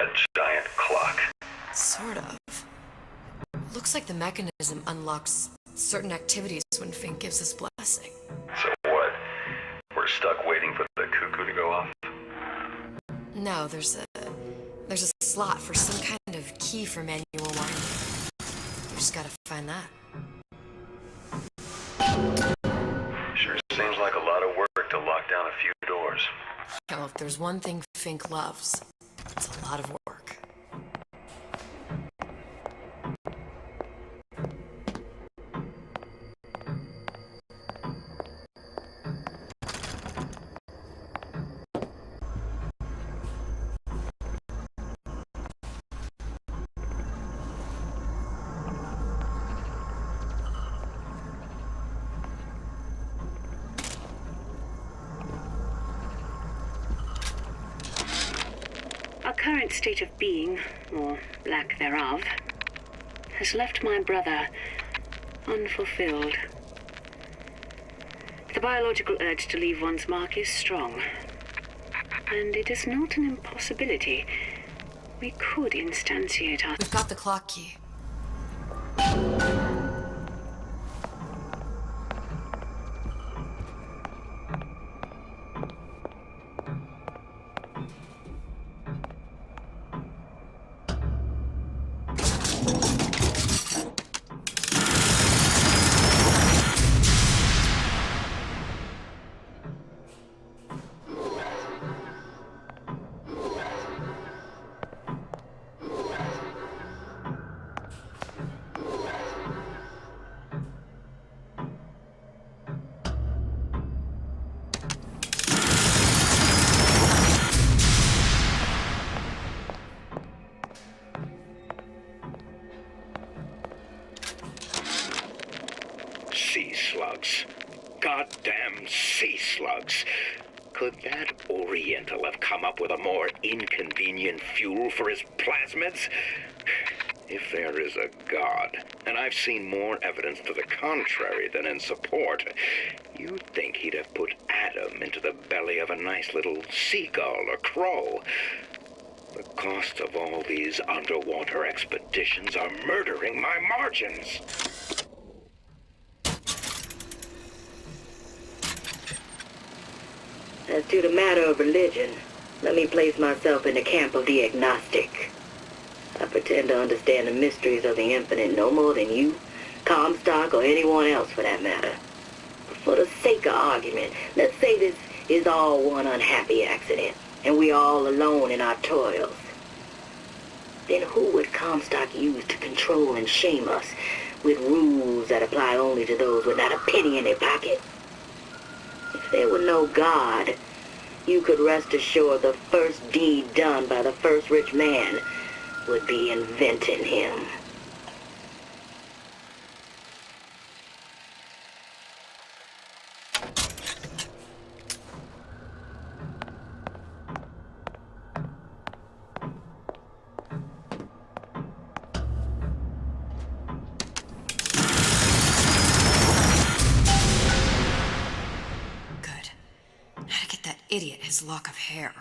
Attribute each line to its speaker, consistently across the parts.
Speaker 1: A giant clock.
Speaker 2: Sort of. Looks like the mechanism unlocks certain activities when Fink gives his blessing.
Speaker 1: So what? We're stuck waiting for the cuckoo to go off?
Speaker 2: No, there's a slot for some kind of key for manual winding. We just gotta find that.
Speaker 1: Sure seems like a lot of work to lock down a few doors.
Speaker 2: Well, if there's one thing Fink loves, it's a lot of work.
Speaker 3: Our current state of being, or lack thereof, has left my brother unfulfilled. The biological urge to leave one's mark is strong, and it is not an impossibility. We could instantiate our...
Speaker 2: We've got the clock key.
Speaker 4: Sea slugs. Goddamn sea slugs. Could that Oriental have come up with a more inconvenient fuel for his plasmids? If there is a God, and I've seen more evidence to the contrary than in support, you'd think he'd have put Adam into the belly of a nice little seagull or crow. The costs of all these underwater expeditions are murdering my margins.
Speaker 5: As to the matter of religion, let me place myself in the camp of the agnostic. I pretend to understand the mysteries of the infinite no more than you, Comstock, or anyone else for that matter. But for the sake of argument, let's say this is all one unhappy accident, and we're all alone in our toils. Then who would Comstock use to control and shame us with rules that apply only to those with not a penny in their pocket? If there were no God, you could rest assured the first deed done by the first rich man would be inventing him.
Speaker 2: Idiot his lock of hair.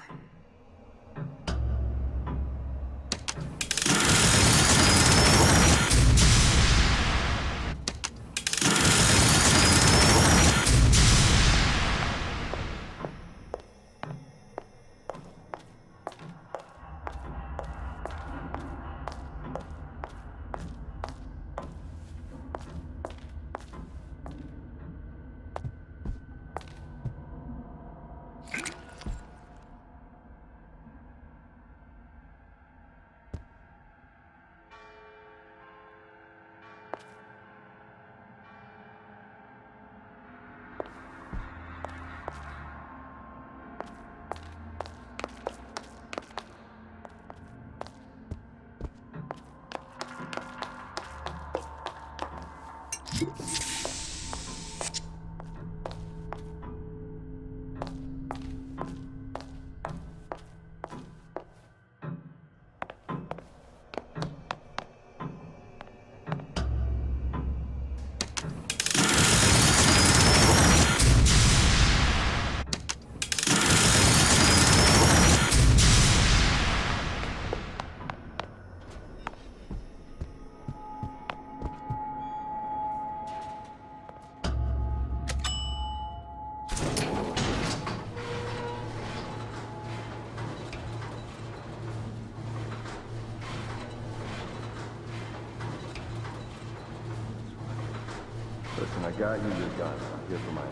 Speaker 6: Listen, I got you your gun. I'm here for my end.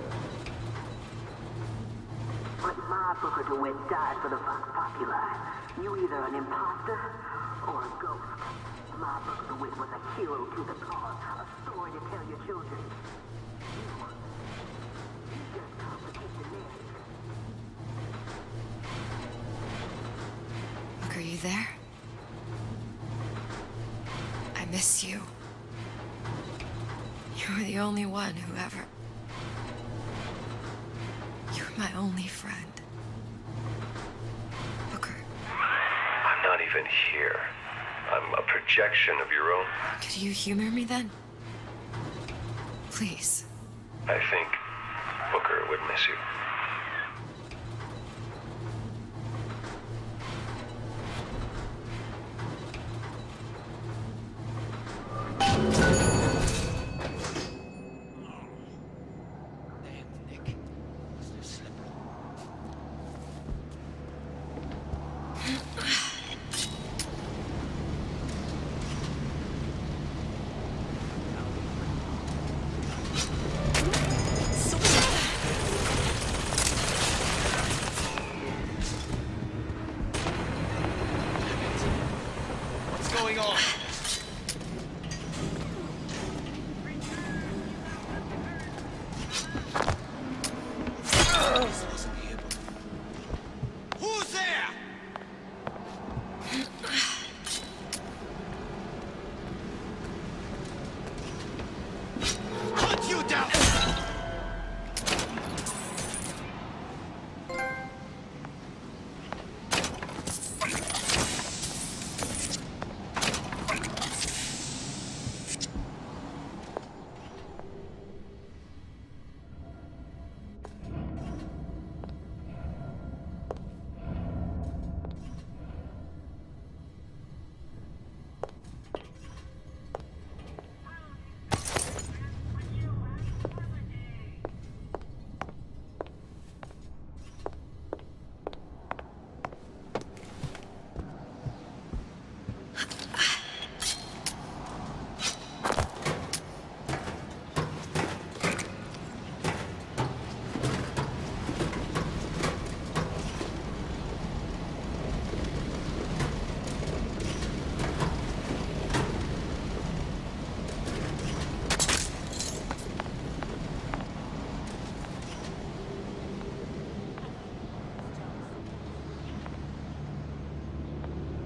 Speaker 7: But my Booker DeWitt died for the Vox Populi. You either an imposter or a ghost. My Booker DeWitt was a hero to the cause, a story to tell your children. You just complicate the narrative.
Speaker 2: Look, are you there? I miss you. You were the only one who ever... You were my only friend. Booker,
Speaker 1: I'm not even here. I'm a projection of your own.
Speaker 2: could you humor me then? Please.
Speaker 1: I think Booker would miss you.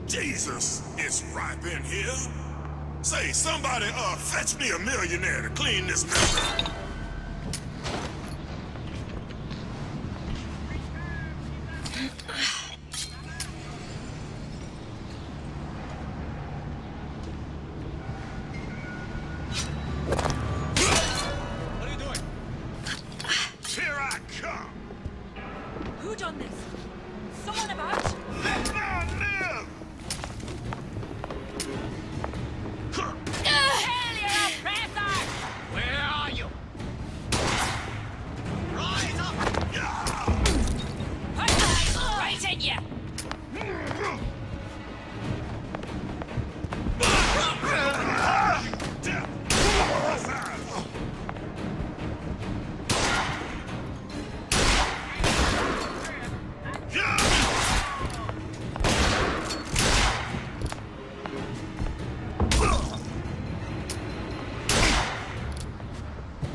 Speaker 8: Jesus, it's ripe in here. Say, somebody, fetch me a millionaire to clean this mess up.
Speaker 9: What are you doing?
Speaker 8: Here I come.
Speaker 10: Who done this? Someone about?
Speaker 8: Let man live!
Speaker 10: Hell, you're oppressor!
Speaker 9: Where are you? Rise up!
Speaker 10: Right in you!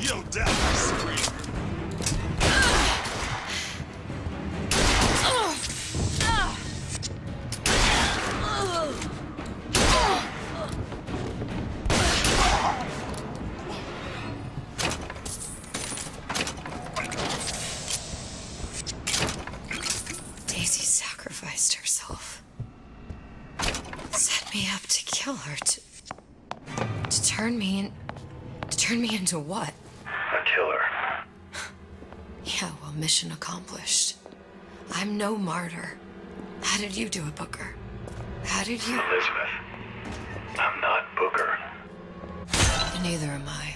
Speaker 8: You'll die, screamer.
Speaker 2: Daisy sacrificed herself. Set me up to kill her, to turn me into what?
Speaker 1: A killer.
Speaker 2: Yeah, well, mission accomplished. I'm no martyr. How did you do it, Booker? How did you...
Speaker 1: Elizabeth, I'm not Booker.
Speaker 2: Neither am I.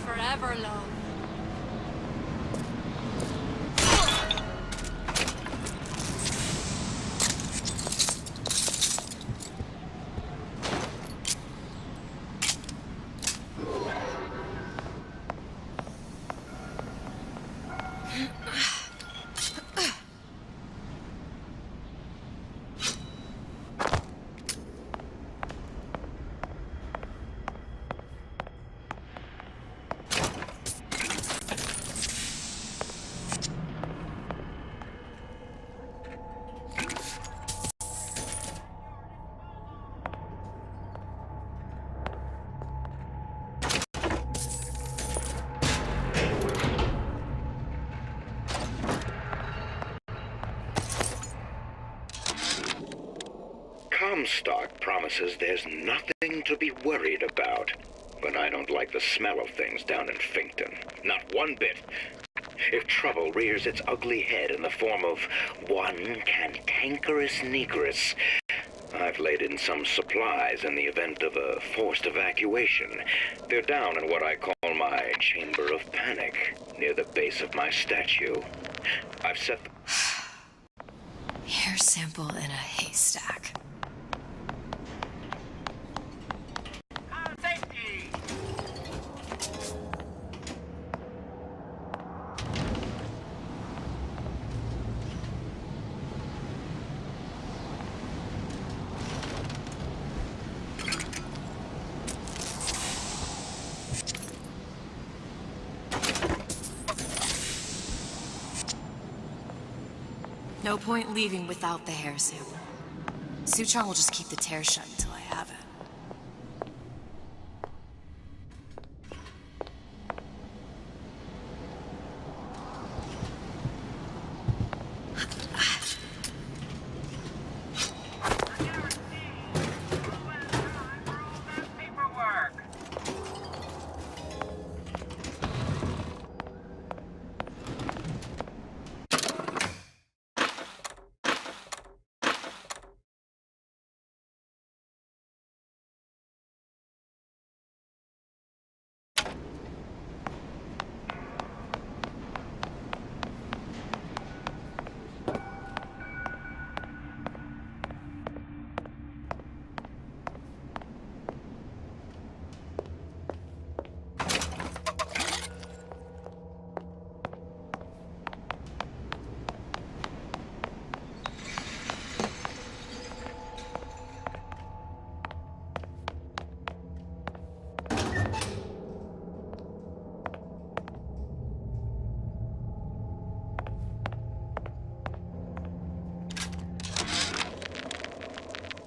Speaker 10: forever, love.
Speaker 4: Comstock promises there's nothing to be worried about, but I don't like the smell of things down in Finkton. Not one bit. If trouble rears its ugly head in the form of one cantankerous negress, I've laid in some supplies in the event of a forced evacuation. They're down in what I call my chamber of panic, near the base of my statue. I've set the
Speaker 2: Hair sample in a haystack.
Speaker 9: Safety!
Speaker 2: No point leaving without the hair sample. Suchong will just keep the tear shut until I have it.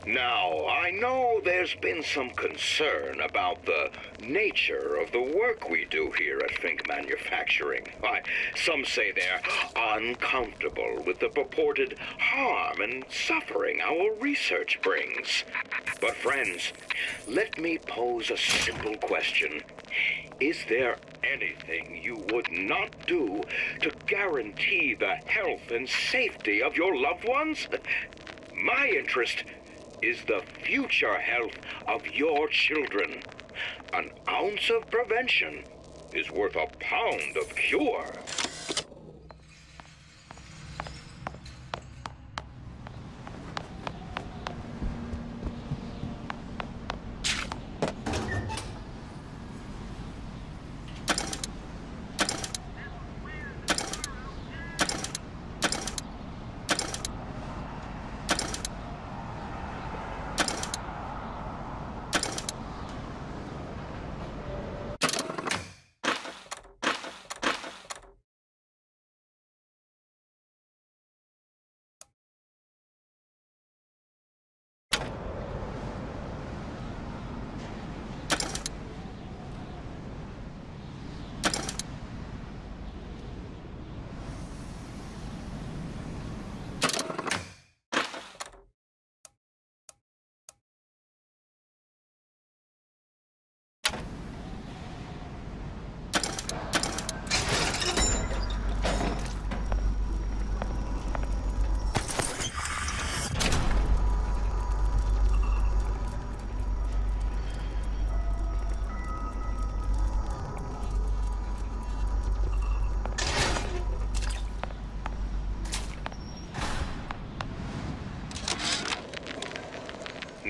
Speaker 4: Now, I know there's been some concern about the nature of the work we do here at Fink Manufacturing. Why, some say they're uncomfortable with the purported harm and suffering our research brings. But friends, let me pose a simple question. Is there anything you would not do to guarantee the health and safety of your loved ones? My interest is the future health of your children. An ounce of prevention is worth a pound of cure.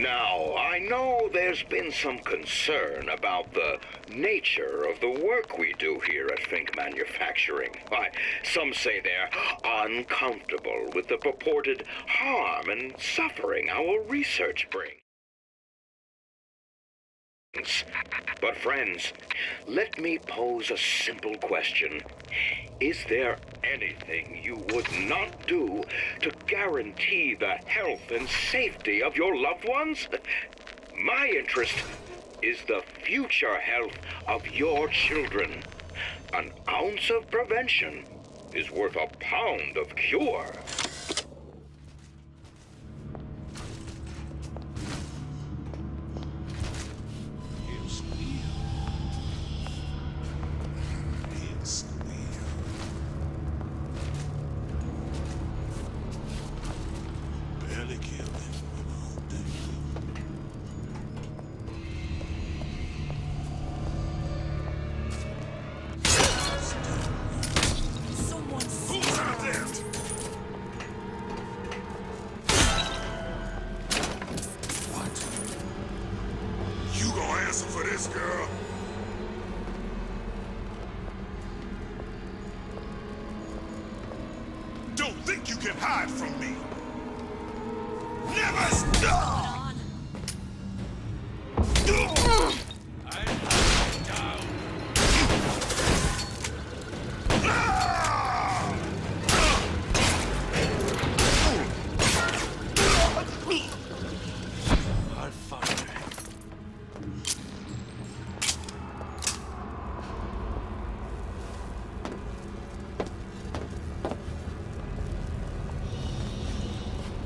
Speaker 4: Now, I know there's been some concern about the nature of the work we do here at Fink Manufacturing. Why, some say they're uncomfortable with the purported harm and suffering our research brings. But friends, let me pose a simple question. Is there anything you would not do to guarantee the health and safety of your loved ones? My interest is the future health of your children. An ounce of prevention is worth a pound of cure.
Speaker 8: Hide from me. Never stop!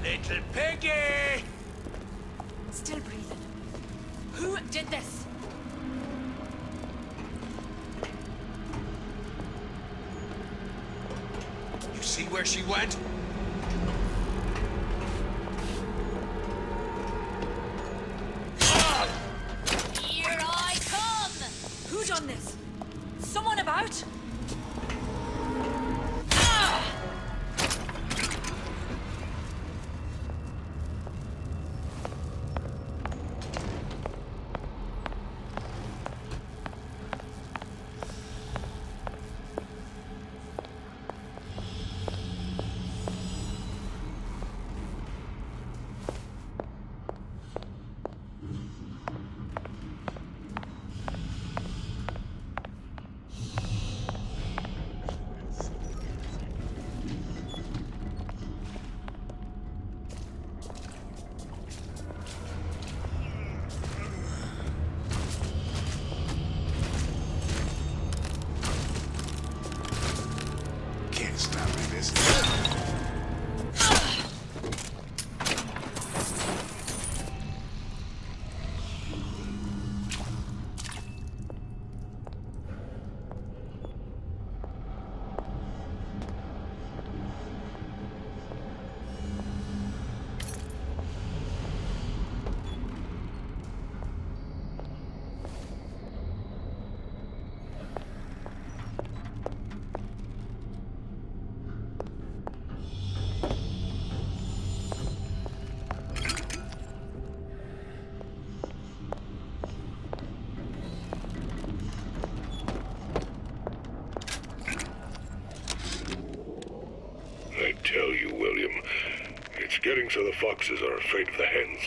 Speaker 9: Little piggy!
Speaker 10: Still breathing. Who did this?
Speaker 9: You see where she went?
Speaker 10: Here I come! Who done this? Someone about?
Speaker 11: I tell you, William, it's getting so the foxes are afraid of the hens.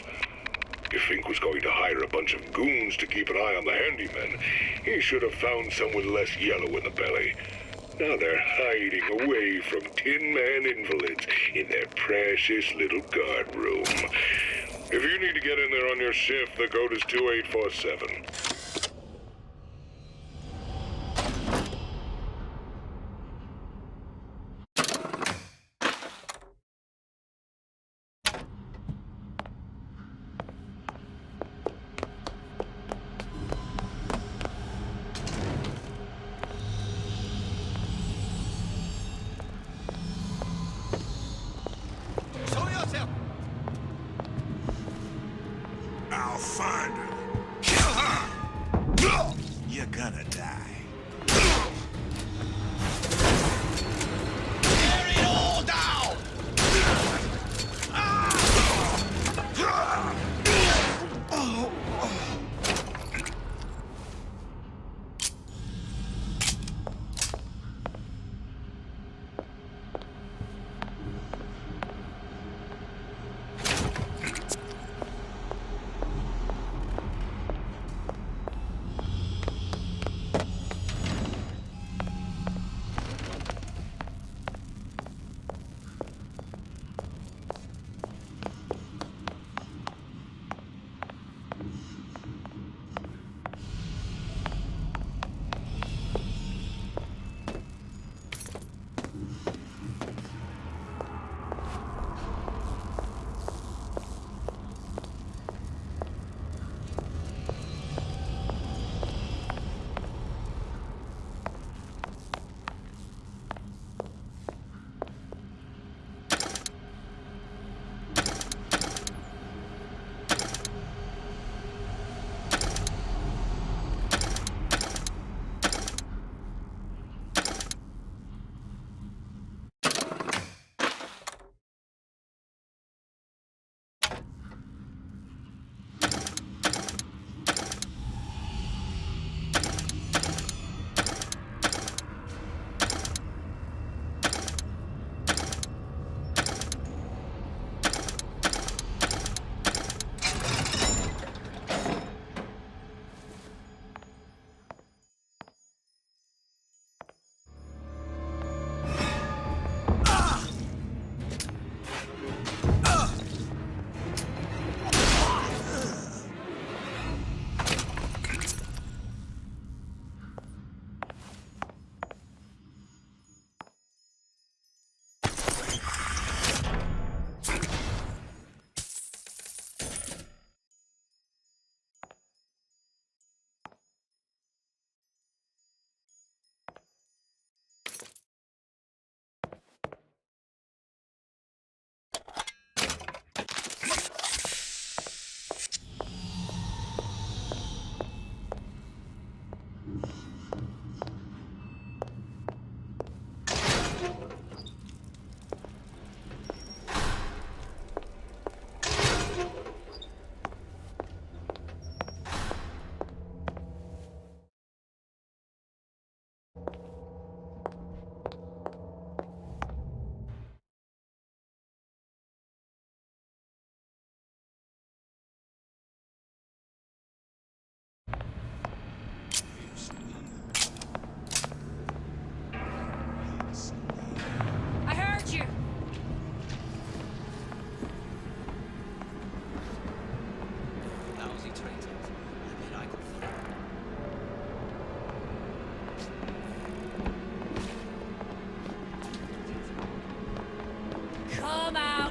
Speaker 11: If Fink was going to hire a bunch of goons to keep an eye on the handymen, he should have found some with less yellow in the belly. Now they're hiding away from Tin Man invalids in their precious little guard room. If you need to get in there on your shift, the code is 2847.
Speaker 8: I'll find her. Kill her! You're gonna die.
Speaker 9: Tear it all down!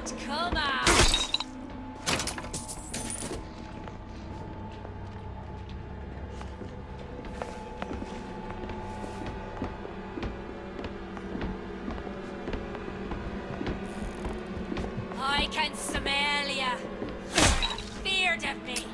Speaker 10: out! Come out! I can smell ya. You're feared of me.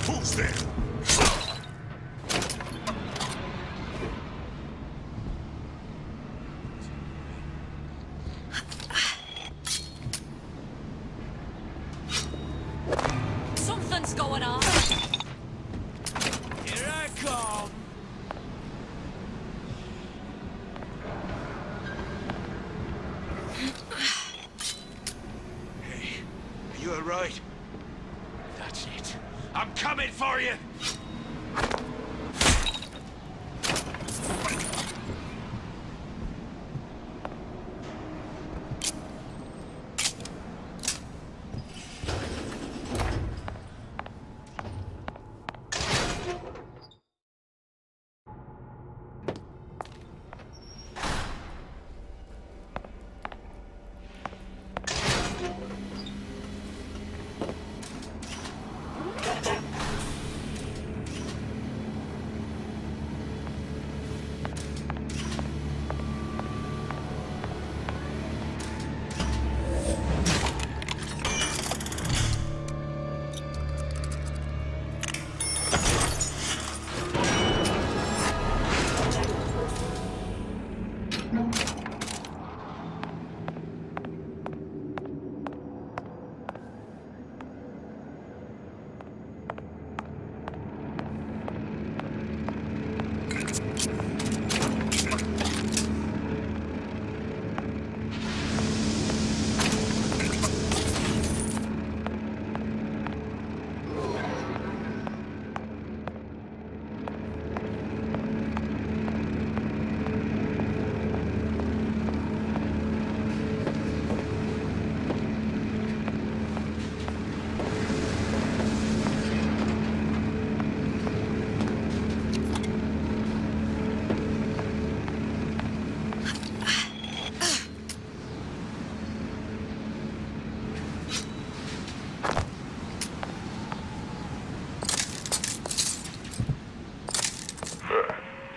Speaker 8: Who's there?
Speaker 10: Something's going on.
Speaker 9: Here I come. Hey, are you alright? That's it. I'm coming for you!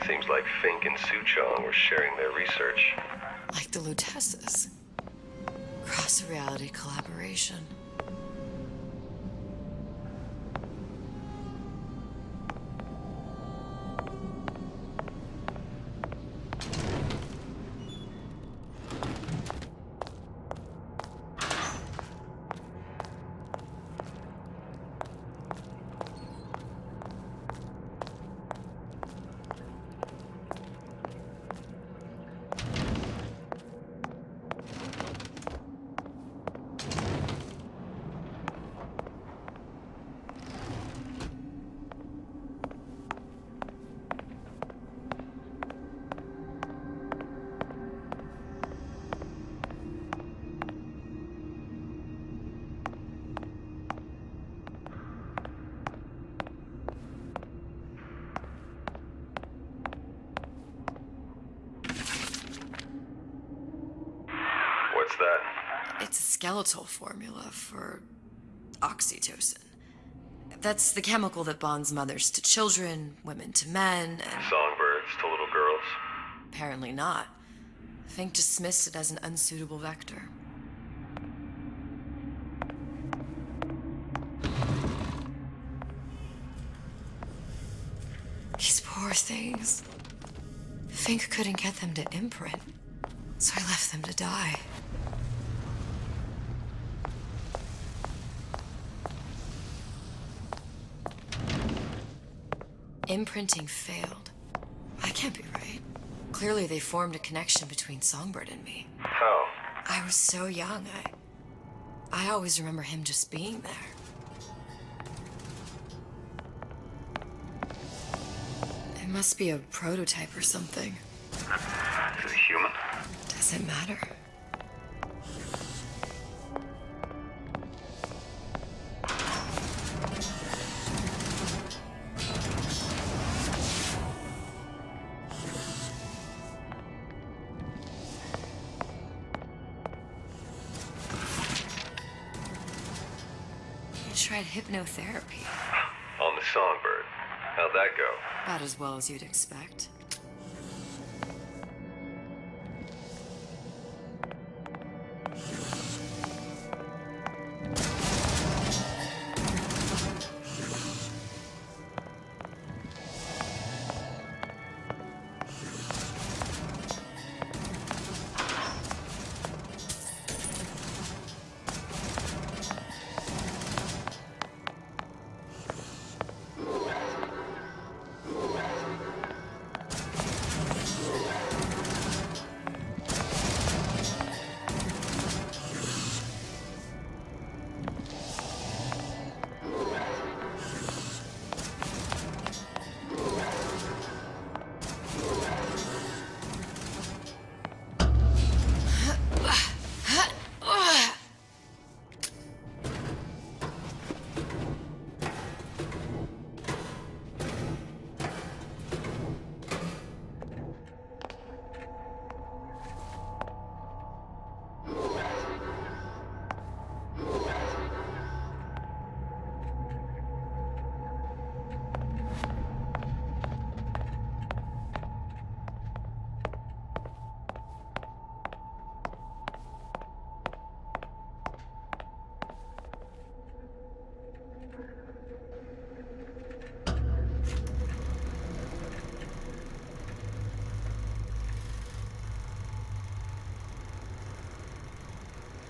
Speaker 1: Seems like Fink and Suchong were sharing their research.
Speaker 2: Like the Lutesses. Cross-reality collaboration.
Speaker 1: What's that?
Speaker 2: It's a skeletal formula for oxytocin. That's the chemical that bonds mothers to children, women to men, and...
Speaker 1: Songbirds to little girls?
Speaker 2: Apparently not. Fink dismissed it as an unsuitable vector. These poor things. Fink couldn't get them to imprint, so I left them to die. Imprinting failed. That can't be right. Clearly they formed a connection between Songbird and me.
Speaker 1: How?
Speaker 2: I was so young, I always remember him just being there. Must be a prototype or something.
Speaker 1: Is it a human?
Speaker 2: Does it matter? You tried hypnotherapy.
Speaker 1: On the Songbird. How'd that go?
Speaker 2: About as well as you'd expect.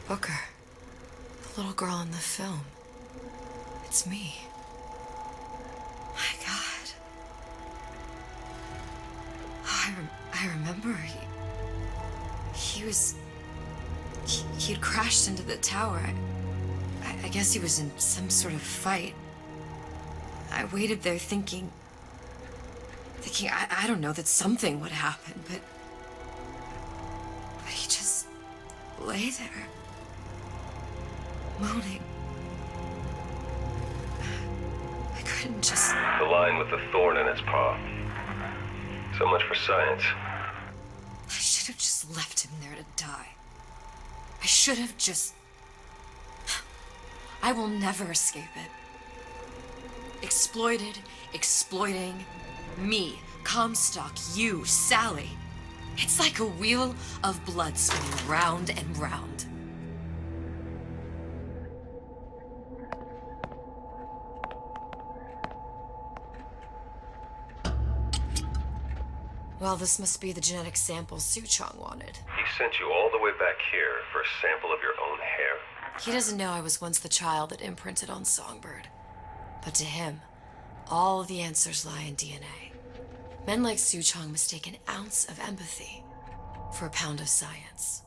Speaker 2: Booker. The little girl in the film. It's me. My God. Oh, I remember. He'd crashed into the tower. I guess he was in some sort of fight. I waited there thinking I don't know, that something would happen, but he just lay there. Moaning. I couldn't just...
Speaker 1: The lion with the thorn in its paw. So much for science.
Speaker 2: I should have just left him there to die. I should have just... I will never escape it. Exploited, exploiting, me, Comstock, you, Sally. It's like a wheel of blood spinning round and round. Well, this must be the genetic sample Suchong wanted.
Speaker 1: He sent you all the way back here for a sample of your own hair?
Speaker 2: He doesn't know I was once the child that imprinted on Songbird. But to him, all the answers lie in DNA. Men like Suchong mistake an ounce of empathy for a pound of science.